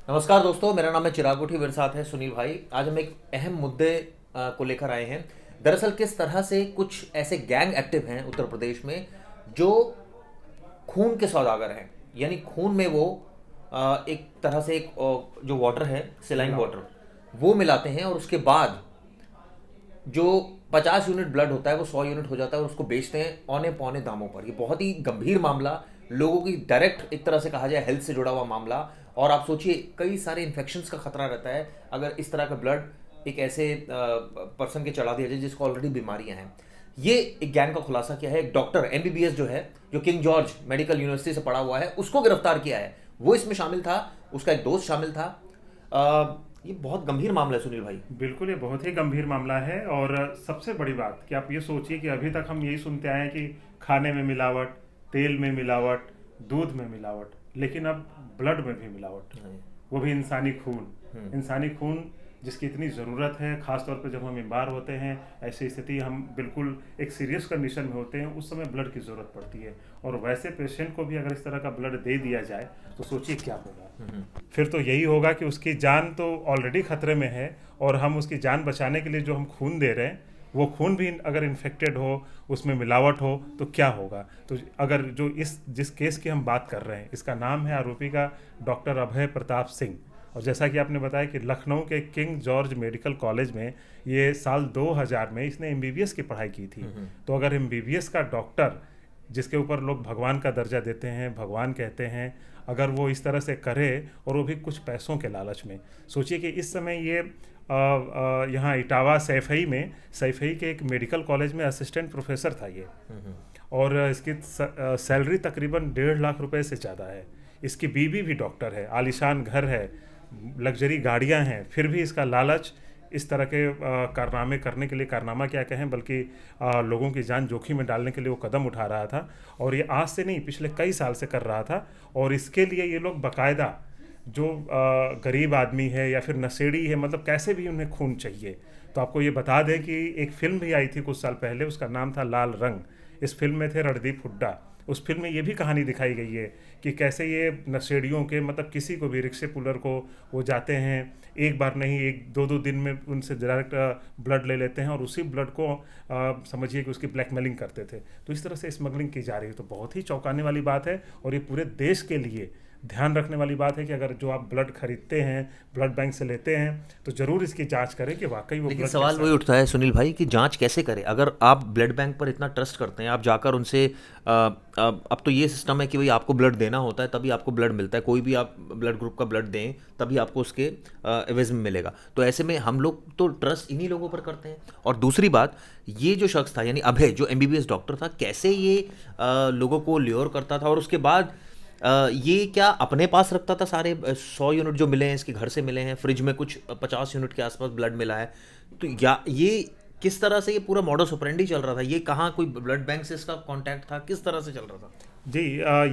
नमस्कार दोस्तों, मेरा नाम है चिराग उठी, मेरे साथ है सुनील भाई। आज हम एक अहम मुद्दे को लेकर आए हैं। दरअसल किस तरह से कुछ ऐसे गैंग एक्टिव हैं उत्तर प्रदेश में जो खून के सौदागर हैं। यानी खून में वो एक तरह से जो वाटर है, सेलाइन मिलावट। वाटर, वो मिलाते हैं और उसके बाद जो 50 यूनिट ब्लड होता है वो 100 यूनिट हो जाता है और उसको बेचते हैं औने पौने दामों पर। ये बहुत ही गंभीर मामला, लोगों की डायरेक्ट एक तरह से कहा जाए हेल्थ से जुड़ा हुआ मामला। और आप सोचिए, कई सारे इन्फेक्शंस का खतरा रहता है अगर इस तरह का ब्लड एक ऐसे पर्सन के चढ़ा दिया जाए जिसको ऑलरेडी बीमारियां हैं। ये एक गैंग का खुलासा किया है एक डॉक्टर एमबीबीएस जो है, जो किंग जॉर्ज मेडिकल यूनिवर्सिटी से पढ़ा हुआ है, उसको गिरफ्तार किया है। वो इसमें शामिल था, उसका एक दोस्त शामिल था। ये बहुत गंभीर मामला है सुनील भाई। बिल्कुल, ये बहुत ही गंभीर मामला है। और सबसे बड़ी बात कि आप ये सोचिए कि अभी तक हम यही सुनते आए हैं कि खाने में मिलावट, तेल में मिलावट, दूध में मिलावट, लेकिन अब ब्लड में भी मिलावट, वो भी इंसानी खून। इंसानी खून जिसकी इतनी ज़रूरत है, ख़ास तौर पे जब हम बीमार होते हैं, ऐसी स्थिति हम बिल्कुल एक सीरियस कंडीशन में होते हैं, उस समय ब्लड की ज़रूरत पड़ती है। और वैसे पेशेंट को भी अगर इस तरह का ब्लड दे दिया जाए तो सोचिए क्या होगा। फिर तो यही होगा कि उसकी जान तो ऑलरेडी खतरे में है, और हम उसकी जान बचाने के लिए जो हम खून दे रहे हैं, वो खून भी अगर इन्फेक्टेड हो, उसमें मिलावट हो, तो क्या होगा। तो अगर जो इस जिस केस की हम बात कर रहे हैं, इसका नाम है आरोपी का डॉक्टर अभय प्रताप सिंह। और जैसा कि आपने बताया कि लखनऊ के किंग जॉर्ज मेडिकल कॉलेज में ये साल 2000 में इसने एमबीबीएस की पढ़ाई की थी। तो अगर एमबीबीएस का डॉक्टर, जिसके ऊपर लोग भगवान का दर्जा देते हैं, भगवान कहते हैं, अगर वो इस तरह से करे, और वो भी कुछ पैसों के लालच में। सोचिए कि इस समय ये यहाँ इटावा सैफई के एक मेडिकल कॉलेज में असिस्टेंट प्रोफेसर था ये। और इसकी सैलरी तकरीबन 1.5 लाख रुपए से ज़्यादा है। इसकी बीवी भी डॉक्टर है, आलीशान घर है, लग्जरी गाड़ियां हैं, फिर भी इसका लालच इस तरह के कारनामे करने के लिए, कारनामा क्या कहें, बल्कि लोगों की जान जोखिम में डालने के लिए वो कदम उठा रहा था। और ये आज से नहीं, पिछले कई साल से कर रहा था। और इसके लिए ये लोग बाकायदा, जो गरीब आदमी है या फिर नशेड़ी है, मतलब कैसे भी उन्हें खून चाहिए। तो आपको ये बता दें कि एक फिल्म भी आई थी कुछ साल पहले, उसका नाम था लाल रंग। इस फिल्म में थे रणदीप हुड्डा। उस फिल्म में ये भी कहानी दिखाई गई है कि कैसे ये नशेड़ियों के, मतलब किसी को भी, रिक्शे पुलर को, वो जाते हैं, एक बार नहीं, एक दो दो दिन में उनसे डायरेक्ट ब्लड ले लेते हैं, और उसी ब्लड को समझिए कि उसकी ब्लैकमेलिंग करते थे। तो इस तरह से स्मगलिंग की जा रही है। तो बहुत ही चौंकाने वाली बात है, और ये पूरे देश के लिए ध्यान रखने वाली बात है कि अगर जो आप ब्लड खरीदते हैं, ब्लड बैंक से लेते हैं, तो ज़रूर इसकी जांच करें कि वाकई वो लेकिन ब्लड सवाल कैसा वही है। उठता है सुनील भाई कि जांच कैसे करें। अगर आप ब्लड बैंक पर इतना ट्रस्ट करते हैं, आप जाकर उनसे अब तो ये सिस्टम है कि भाई आपको ब्लड देना होता है तभी आपको ब्लड मिलता है। कोई भी आप ब्लड ग्रुप का ब्लड दें तभी आपको उसके एवज में मिलेगा। तो ऐसे में हम लोग तो ट्रस्ट इन्हीं लोगों पर करते हैं। और दूसरी बात, ये जो शख्स था यानी अभय, जो एमबीबीएस डॉक्टर था, कैसे ये लोगों को ल्योर करता था। और उसके बाद ये क्या अपने पास रखता था सारे 100 यूनिट जो मिले हैं, इसके घर से मिले हैं, फ्रिज में कुछ 50 यूनिट के आसपास ब्लड मिला है। तो या ये किस तरह से ये पूरा मॉडस ऑपरेंडी चल रहा था, ये कहाँ कोई ब्लड बैंक से इसका कांटेक्ट था, किस तरह से चल रहा था। जी,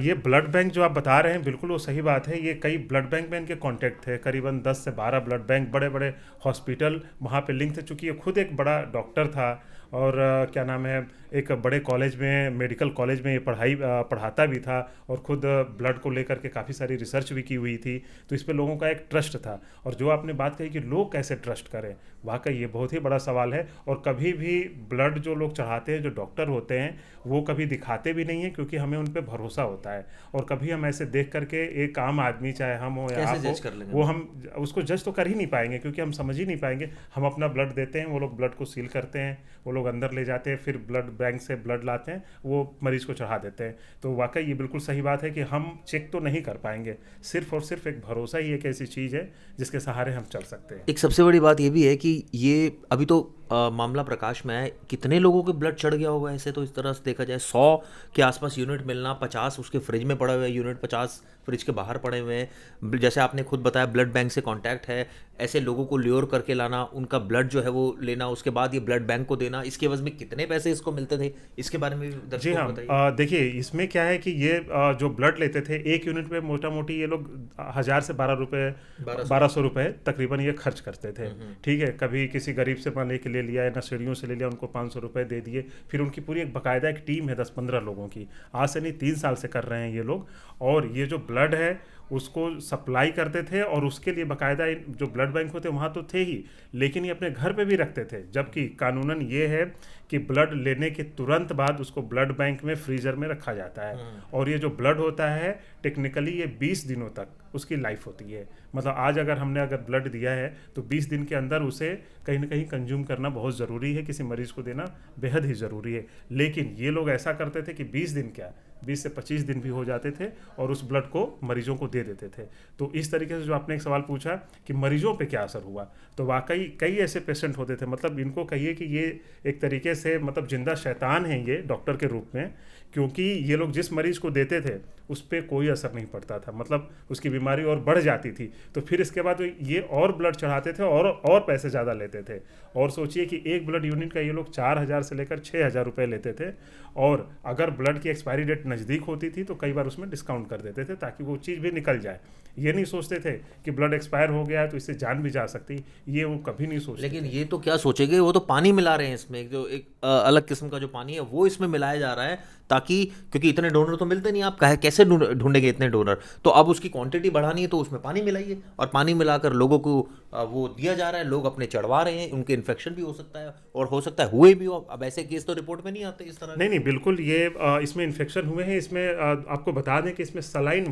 ये ब्लड बैंक जो आप बता रहे हैं, बिल्कुल वो सही बात है। ये कई ब्लड बैंक में इनके कांटेक्ट थे, करीबन 10 से 12 ब्लड बैंक, बड़े बड़े हॉस्पिटल वहाँ पे लिंक थे। चूँकि ये खुद एक बड़ा डॉक्टर था, और क्या नाम है, एक बड़े कॉलेज में, मेडिकल कॉलेज में ये पढ़ाता भी था, और खुद ब्लड को लेकर के काफ़ी सारी रिसर्च भी की हुई थी। तो इस पे लोगों का एक ट्रस्ट था। और जो आपने बात कही कि लोग कैसे ट्रस्ट करें, वाकई ये बहुत ही बड़ा सवाल है। और कभी भी ब्लड जो लोग चढ़ाते हैं, जो डॉक्टर होते हैं, वो कभी दिखाते भी नहीं है, क्योंकि हमें उन पे भरोसा होता है। और कभी हम ऐसे देख करके, एक आम आदमी, चाहे हम हो या कैसे आप हो, जज कर लेंगे वो हम। हम उसको जज तो कर ही नहीं पाएंगे, क्योंकि हम समझ ही नहीं पाएंगे। हम अपना ब्लड देते हैं, वो लोग ब्लड को सील करते हैं, वो लोग अंदर ले जाते हैं, फिर ब्लड बैंक से ब्लड लाते हैं, वो मरीज को चढ़ा देते हैं। तो वाकई ये बिल्कुल सही बात है कि हम चेक तो नहीं कर पाएंगे। सिर्फ और सिर्फ एक भरोसा ही एक ऐसी चीज़ है जिसके सहारे हम चल सकते हैं। एक सबसे बड़ी बात ये भी है कि ये अभी तो मामला प्रकाश में है, कितने लोगों के ब्लड चढ़ गया होगा ऐसे। तो इस तरह से देखा जाए 100 के आसपास यूनिट मिलना, 50 उसके फ्रिज में पड़े हुए यूनिट, 50 फ्रिज के बाहर पड़े हुए हैं। जैसे आपने खुद बताया, ब्लड बैंक से कांटेक्ट है, ऐसे लोगों को ल्योर करके लाना, उनका ब्लड जो है वो लेना, उसके बाद ये ब्लड बैंक को देना, इसके एवज में कितने पैसे इसको मिलते थे, इसके बारे में भी जी दर्शकों हाँ, को बताइए। देखिए इसमें क्या है कि ये जो ब्लड लेते थे, एक यूनिट पे मोटा मोटी ये लोग 1000 से 12 रुपए, 1200। 1200 रुपए तकरीबन ये खर्च करते थे। ठीक है, कभी किसी गरीब से पाने के लिए लिया, या नशेड़ियों से ले लिया, उनको 500 रुपए दे दिए। फिर उनकी पूरी एक बाकायदा एक टीम है 10-15 लोगों की, आज से नहीं 3 साल से कर रहे हैं ये लोग। और ये जो ब्लड है, उसको सप्लाई करते थे, और उसके लिए बाकायदा जो ब्लड बैंक होते वहाँ तो थे ही, लेकिन ये अपने घर पे भी रखते थे। जबकि कानूनन ये है कि ब्लड लेने के तुरंत बाद उसको ब्लड बैंक में फ्रीजर में रखा जाता है, और ये जो ब्लड होता है टेक्निकली ये 20 दिनों तक उसकी लाइफ होती है। मतलब आज अगर ब्लड दिया है तो 20 दिन के अंदर उसे कहीं ना कहीं कंज्यूम करना बहुत ज़रूरी है, किसी मरीज़ को देना बेहद ही ज़रूरी है। लेकिन ये लोग ऐसा करते थे कि 20 दिन क्या, 20 से 25 दिन भी हो जाते थे और उस ब्लड को मरीजों को दे देते थे। तो इस तरीके से जो आपने एक सवाल पूछा कि मरीजों पे क्या असर हुआ, तो वाकई कई ऐसे पेशेंट होते थे, मतलब इनको कहिए कि ये एक तरीके से मतलब जिंदा शैतान हैं ये डॉक्टर के रूप में, क्योंकि ये लोग जिस मरीज को देते थे उस पर कोई असर नहीं पड़ता था, मतलब उसकी बीमारी और बढ़ जाती थी। तो फिर इसके बाद ये और ब्लड चढ़ाते थे और पैसे ज़्यादा लेते थे। और सोचिए कि एक ब्लड यूनिट का ये लोग 4,000 से लेकर 6,000 रुपये लेते थे, और अगर ब्लड की एक्सपायरी डेट नज़दीक होती थी तो कई बार उसमें डिस्काउंट कर देते थे ताकि वो चीज़ भी निकल जाए। ये नहीं सोचते थे कि ब्लड एक्सपायर हो गया है तो इससे जान भी जा सकती, ये वो कभी नहीं सोचते। लेकिन ये तो क्या सोचेंगे, वो तो पानी मिला रहे हैं इसमें, जो एक अलग किस्म का जो पानी है वो इसमें मिलाया जा रहा है, ताकि क्योंकि इतने डोनर तो मिलते नहीं, आप कैसे ढूंढेंगे इतने डोनर, तो अब उसकी क्वांटिटी बढ़ानी है तो उसमें पानी मिलाइए, और पानी मिलाकर लोगों को वो दिया जा रहा है, लोग अपने चढ़वा रहे हैं, उनके इन्फेक्शन भी हो सकता है और हो सकता है हुए भी हो। अब ऐसे केस तो रिपोर्ट में नहीं आते इस तरह। नहीं बिल्कुल, ये इसमें इन्फेक्शन हुए हैं। इसमें आपको बता दें कि इसमें सलाइन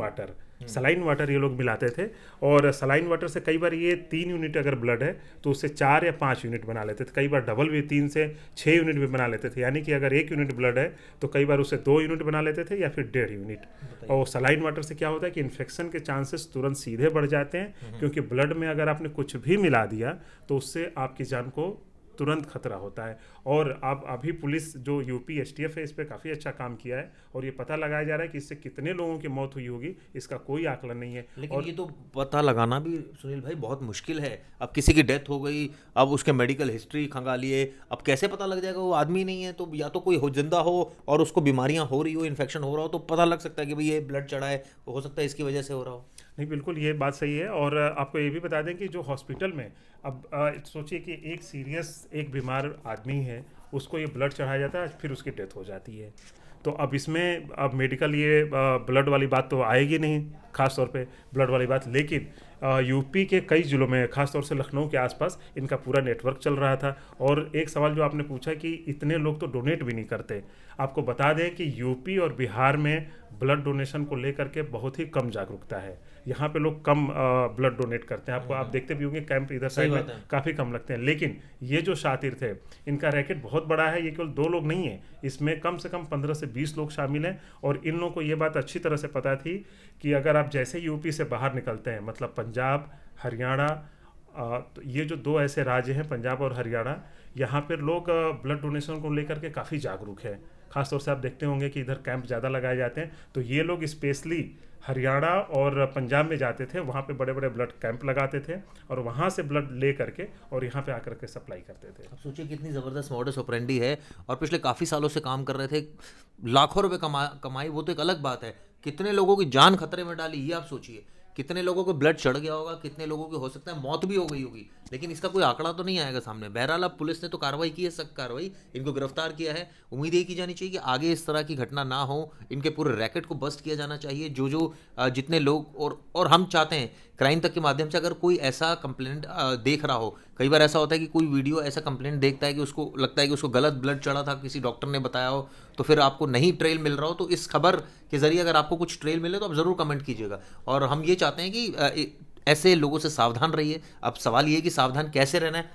वाटर ये लोग मिलाते थे, और सलाइन वाटर से कई बार ये 3 यूनिट अगर ब्लड है तो उससे 4 या 5 यूनिट बना लेते थे, कई बार डबल भी 3 से 6 यूनिट भी बना लेते थे। यानी कि अगर 1 यूनिट ब्लड है तो कई बार उससे 2 यूनिट बना लेते थे या फिर 1.5 यूनिट। और सलाइन वाटर से क्या होता है कि इन्फेक्शन के चांसेस तुरंत सीधे बढ़ जाते हैं, क्योंकि ब्लड में अगर आपने कुछ भी मिला दिया तो उससे आपकी जान को तुरंत खतरा होता है। और अब अभी पुलिस जो यूपी एसटीएफ है इस पर काफ़ी अच्छा काम किया है, और ये पता लगाया जा रहा है कि इससे कितने लोगों की मौत हुई होगी इसका कोई आकलन नहीं है। लेकिन और ये तो पता लगाना भी सुनील भाई बहुत मुश्किल है। अब किसी की डेथ हो गई, अब उसके मेडिकल हिस्ट्री खंगालिए, अब कैसे पता लग जाएगा वो आदमी नहीं है, तो या तो कोई हो जिंदा हो और उसको बीमारियां हो रही हो, इन्फेक्शन हो रहा हो, तो पता लग सकता है कि भाई ये ब्लड चढ़ा है, हो सकता है इसकी वजह से हो रहा हो। नहीं बिल्कुल ये बात सही है। और आपको ये भी बता दें कि जो हॉस्पिटल में अब सोचिए कि एक सीरियस एक बीमार आदमी है, उसको ये ब्लड चढ़ाया जाता है, फिर उसकी डेथ हो जाती है। तो अब इसमें अब मेडिकल ये ब्लड वाली बात तो आएगी नहीं, खास तौर पे ब्लड वाली बात। लेकिन यूपी के कई ज़िलों में, खास तौर से लखनऊ के आसपास इनका पूरा नेटवर्क चल रहा था। और एक सवाल जो आपने पूछा कि इतने लोग तो डोनेट भी नहीं करते, आपको बता दें कि यूपी और बिहार में ब्लड डोनेशन को लेकर के बहुत ही कम जागरूकता है। यहाँ पे लोग कम ब्लड डोनेट करते हैं। आप देखते भी होंगे कैंप इधर साइड में काफ़ी कम लगते हैं। लेकिन ये जो शातिर थे, इनका रैकेट बहुत बड़ा है। ये केवल 2 लोग नहीं है, इसमें कम से कम 15 से 20 लोग शामिल हैं। और इन लोगों को ये बात अच्छी तरह से पता थी कि अगर आप जैसे यूपी से बाहर निकलते हैं, मतलब पंजाब, हरियाणा, तो ये जो 2 ऐसे राज्य हैं पंजाब और हरियाणा, यहाँ पर लोग ब्लड डोनेशन को लेकर के काफ़ी जागरूक है। खासतौर से आप देखते होंगे कि इधर कैंप ज़्यादा लगाए जाते हैं, तो ये लोग स्पेशली हरियाणा और पंजाब में जाते थे, वहाँ पे बड़े बड़े ब्लड कैंप लगाते थे और वहाँ से ब्लड ले करके और यहाँ पे आकर के सप्लाई करते थे। अब सोचिए कितनी ज़बरदस्त मॉडस ऑपरेंडी है, और पिछले काफ़ी सालों से काम कर रहे थे, लाखों रुपए कमाई वो तो एक अलग बात है, कितने लोगों की जान खतरे में डाली ये आप सोचिए। कितने लोगों को ब्लड चढ़ गया होगा, कितने लोगों की हो सकता है मौत भी हो गई होगी, लेकिन इसका कोई आंकड़ा तो नहीं आएगा सामने। बहरहाल अब पुलिस ने तो कार्रवाई की है, सख्त कार्रवाई, इनको गिरफ्तार किया है। उम्मीद ये की जानी चाहिए कि आगे इस तरह की घटना ना हो, इनके पूरे रैकेट को बस्ट किया जाना चाहिए। जो जितने लोग और हम चाहते हैं क्राइम तक के माध्यम से अगर कोई ऐसा कंप्लेंट देख रहा हो, कई बार ऐसा होता है कि कोई वीडियो ऐसा कंप्लेंट देखता है कि उसको लगता है कि उसको गलत ब्लड चढ़ा था, किसी डॉक्टर ने बताया हो, तो फिर आपको नहीं ट्रेल मिल रहा हो, तो इस खबर के जरिए अगर आपको कुछ ट्रेल मिले तो आप ज़रूर कमेंट कीजिएगा। और हम ये चाहते हैं कि ऐसे लोगों से सावधान रहिए। अब सवाल ये कि सावधान कैसे रहना है,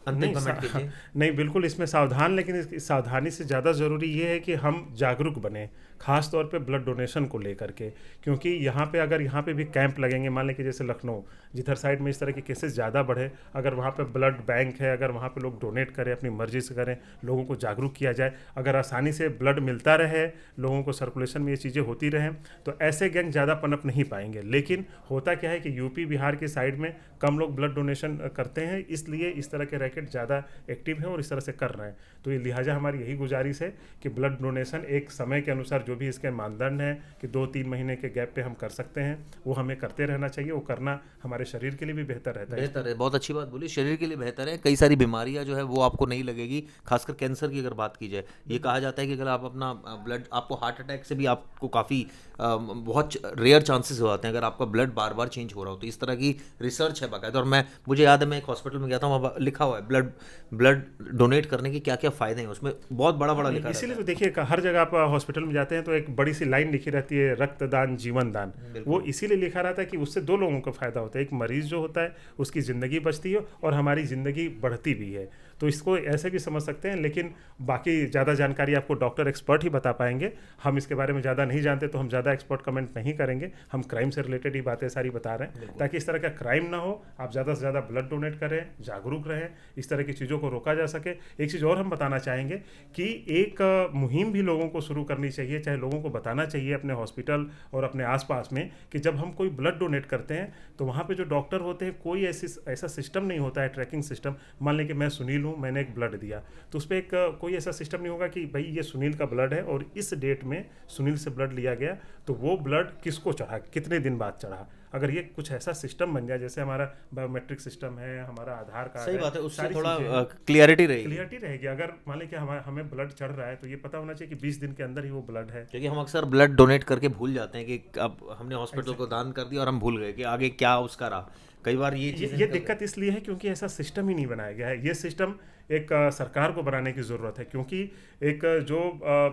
अंतिम कमेंट कीजिए। नहीं बिल्कुल इसमें सावधान, लेकिन इस सावधानी से ज़्यादा ज़रूरी ये है कि हम जागरूक बने, खास तौर पे ब्लड डोनेशन को लेकर के। क्योंकि यहाँ पे अगर यहाँ पे भी कैंप लगेंगे, मान लें कि जैसे लखनऊ जिधर साइड में इस तरह के केसेस ज़्यादा बढ़े, अगर वहाँ पे ब्लड बैंक है, अगर वहाँ पे लोग डोनेट करें, अपनी मर्जी से करें, लोगों को जागरूक किया जाए, अगर आसानी से ब्लड मिलता रहे, लोगों को सर्कुलेशन में ये चीज़ें होती रहें, तो ऐसे गैंग ज़्यादा पनप नहीं पाएंगे। लेकिन होता क्या है कि यूपी बिहार की साइड में कम लोग ब्लड डोनेशन करते हैं, इसलिए इस तरह के रैकेट ज़्यादा एक्टिव हैं और इस तरह से कर रहे हैं। तो ये लिहाजा हमारी यही गुजारिश है कि ब्लड डोनेशन एक समय के अनुसार जो भी इसके मानदंड हैं कि 2-3 महीने के गैप पे हम कर सकते हैं, वो हमें करते रहना चाहिए। वो करना हमारे शरीर के लिए भी बेहतर रहता है। बेहतर है, बहुत अच्छी बात बोली, शरीर के लिए बेहतर है। कई सारी बीमारियां जो है वो आपको नहीं लगेगी, खासकर कैंसर की अगर बात की जाए। ये कहा जाता है कि अगर आप अपना ब्लड, आपको हार्ट अटैक से भी आपको काफ़ी बहुत रेयर चांसेस हो जाते हैं अगर आपका ब्लड बार बार चेंज हो रहा हो। तो इस तरह की रिसर्च है बाकायदा। और मुझे याद है, मैं एक हॉस्पिटल में गया था, वहाँ लिखा हुआ है ब्लड ब्लड डोनेट करने के क्या क्या फ़ायदे हैं, उसमें बहुत बड़ा बड़ा लिखा रहता इसीलिए है। तो देखिए हर जगह आप हॉस्पिटल में जाते हैं तो एक बड़ी सी लाइन लिखी रहती है, रक्तदान जीवन दान। वो इसीलिए लिखा रहता है कि उससे 2 लोगों को फायदा होता है। एक मरीज जो होता है उसकी ज़िंदगी बचती है और हमारी ज़िंदगी बढ़ती भी है। तो इसको ऐसे भी समझ सकते हैं, लेकिन बाकी ज़्यादा जानकारी आपको डॉक्टर एक्सपर्ट ही बता पाएंगे। हम इसके बारे में ज़्यादा नहीं जानते तो हम ज़्यादा एक्सपर्ट कमेंट नहीं करेंगे। हम क्राइम से रिलेटेड ही बातें सारी बता रहे हैं ताकि इस तरह का क्राइम ना हो। आप ज़्यादा से ज़्यादा ब्लड डोनेट करें, जागरूक रहें, इस तरह की चीज़ों को रोका जा सके। एक चीज़ और हम बताना चाहेंगे कि एक मुहिम भी लोगों को शुरू करनी चाहिए, चाहे लोगों को बताना चाहिए अपने हॉस्पिटल और अपने आसपास में कि जब हम कोई ब्लड डोनेट करते हैं तो वहाँ पे जो डॉक्टर होते हैं कोई ऐसा सिस्टम नहीं होता है, ट्रैकिंग सिस्टम। मान लें कि मैं सुनील हूँ, मैंने एक ब्लड दिया तो उस पर एक कोई ऐसा सिस्टम नहीं होगा कि भाई ये सुनील का ब्लड है और इस डेट में सुनील से ब्लड लिया गया तो वो ब्लड किसको चढ़ा, कितने दिन बाद चढ़ा। अगर ये कुछ ऐसा सिस्टम बन जाए, जैसे हमारा बायोमेट्रिक सिस्टम है, हमारा आधार कार्ड सही है, बात है, उससे सारी थोड़ा चीज़ें हैं, क्लियरिटी रहेगी। क्लियरिटी रहेगी। अगर मान लें कि हमें ब्लड चढ़ रहा है तो ये पता होना चाहिए कि 20 दिन के अंदर ही वो ब्लड है। क्योंकि हम अक्सर ब्लड डोनेट करके भूल जाते हैं कि अब हमने हॉस्पिटल को दान कर दिया और हम भूल गए कि आगे क्या उसका रहा। कई बार ये चीज़ें ये दिक्कत इसलिए है क्योंकि ऐसा सिस्टम ही नहीं बनाया गया है। ये सिस्टम एक सरकार को बनाने की ज़रूरत है, क्योंकि एक जो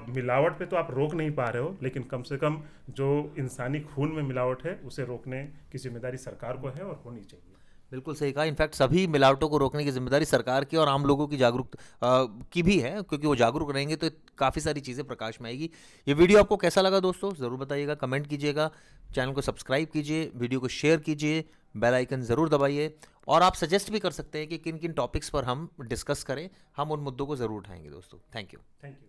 मिलावट पे तो आप रोक नहीं पा रहे हो, लेकिन कम से कम जो इंसानी खून में मिलावट है उसे रोकने की जिम्मेदारी सरकार को है और होनी चाहिए। बिल्कुल सही कहा। इनफैक्ट सभी मिलावटों को रोकने की जिम्मेदारी सरकार की और आम लोगों की जागरूक की भी है, क्योंकि वो जागरूक रहेंगे तो काफ़ी सारी चीज़ें प्रकाश में आएगी। ये वीडियो आपको कैसा लगा दोस्तों, ज़रूर बताइएगा, कमेंट कीजिएगा, चैनल को सब्सक्राइब कीजिए, वीडियो को शेयर कीजिए, बेल आइकन ज़रूर दबाइए। और आप सजेस्ट भी कर सकते हैं कि किन किन टॉपिक्स पर हम डिस्कस करें, हम उन मुद्दों को ज़रूर उठाएंगे दोस्तों। Thank you. Thank you.